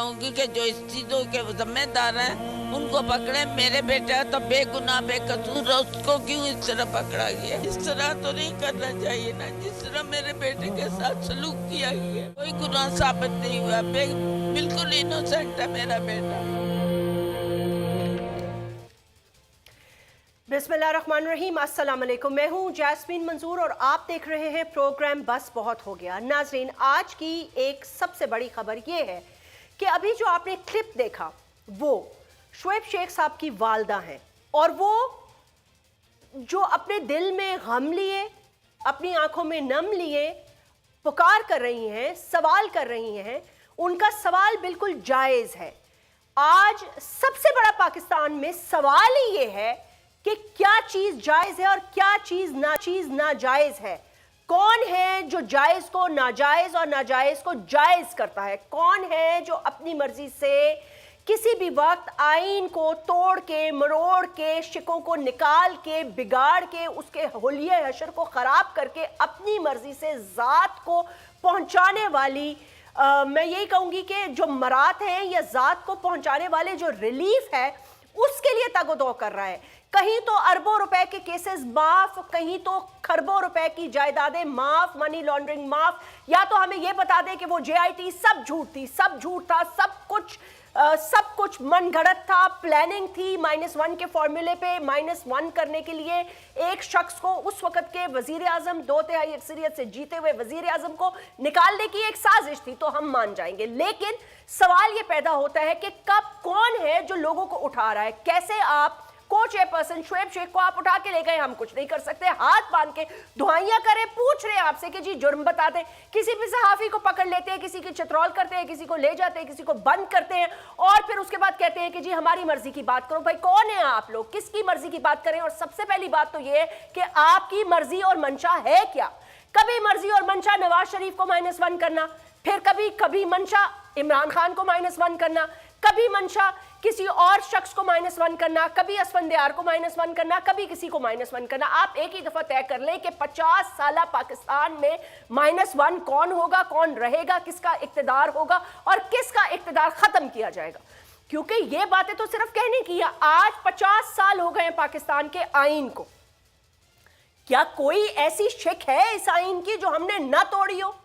चाहूंगी कि जो इस चीजों के जिम्मेदार हैं उनको पकड़े। मेरे बेटा तो बेगुनाह बेकसूर है, उसको क्यों इस तरह पकड़ा गया? इस तरह तो नहीं करना चाहिए ना, जिस तरह मेरे बेटे के साथ सलूक किया गया। कोई गुनाह साबित नहीं हुआ, बिल्कुल इनोसेंट है मेरा बेटा। बिस्मिल्लाहिर्रहमानिर्रहीम, अस्सलाम वालेकुम। मैं हूं जैस्मीन मंजूर और आप देख रहे हैं प्रोग्राम बस बहुत हो गया। नाजरीन, आज की एक सबसे बड़ी खबर ये है कि अभी जो आपने क्लिप देखा वो शुएब शेख साहब की वालदा हैं और वो जो अपने दिल में गम लिए, अपनी आंखों में नम लिए पुकार कर रही हैं, सवाल कर रही हैं। उनका सवाल बिल्कुल जायज़ है। आज सबसे बड़ा पाकिस्तान में सवाल ही ये है कि क्या चीज जायज है और क्या चीज नाजायज है। कौन है जो जायज को नाजायज और नाजायज को जायज करता है? कौन है जो अपनी मर्जी से किसी भी वक्त आईन को तोड़ के, मरोड़ के, शिकों को निकाल के, बिगाड़ के, उसके हुलिया हशर को खराब करके अपनी मर्जी से जात को पहुंचाने वाली, मैं यही कहूंगी कि जो मरात हैं या जात को पहुंचाने वाले जो रिलीफ है उसके लिए तगोदो कर रहा है। कहीं तो अरबों रुपए के केसेस माफ, कहीं तो खरबों रुपए की जायदादें माफ, मनी लॉन्ड्रिंग माफ। या तो हमें यह बता दें कि वो जेआईटी सब झूठ थी, सब झूठ था, सब कुछ मन घड़त था, प्लानिंग थी। -1 के फॉर्मूले पे -1 करने के लिए एक शख्स को, उस वक्त के वजीर आजम, 2/3 अक्सरियत से जीते हुए वजीर आजम को निकालने की एक साजिश थी, तो हम मान जाएंगे। लेकिन सवाल यह पैदा होता है कि कब, कौन है जो लोगों को उठा रहा है? कैसे आप को चेयरपर्सन शुएब शेख को आप उठा के ले गए? हम कुछ नहीं कर सकते। हाथ बांध के दुआइयां करें, पूछ रहे हैं आपसे कि जी जुर्म बता दें। किसी भी सहाफी को पकड़ लेते हैं, किसी की चित्रौल करते हैं, किसी को ले जाते हैं, किसी को बंद करते हैं और फिर उसके बाद कहते हैं कि जी हमारी मर्जी की बात करो। भाई कौन है आप लोग? किसकी मर्जी की बात करें? और सबसे पहली बात तो यह है कि आपकी मर्जी और मंशा है क्या? कभी मर्जी और मंशा नवाज शरीफ को -1 करना, फिर कभी मंशा इमरान खान को -1 करना, कभी मंशा किसी और शख्स को -1 करना, कभी असफंदियार को -1 करना, कभी किसी को -1 करना। आप एक ही दफा तय कर लें कि 50 साल पाकिस्तान में -1 कौन होगा, कौन रहेगा, किसका इक्तदार होगा और किसका इक्तदार खत्म किया जाएगा। क्योंकि ये बातें तो सिर्फ कहने की है। आज 50 साल हो गए हैं पाकिस्तान के आईन को। क्या कोई ऐसी शिक है इस आईन की जो हमने न तोड़ी हो?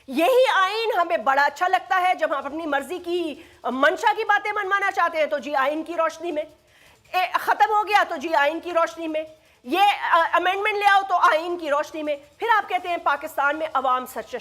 यही आईन हमें बड़ा अच्छा लगता है। जब हम अपनी मर्जी की मंशा की बातें मनवाना चाहते हैं तो जी आईन की रोशनी में, खत्म हो गया तो जी आईन की रोशनी में, ये अमेंडमेंट ले आओ तो आईन की रोशनी में। फिर आप कहते हैं पाकिस्तान में अवाम सरचश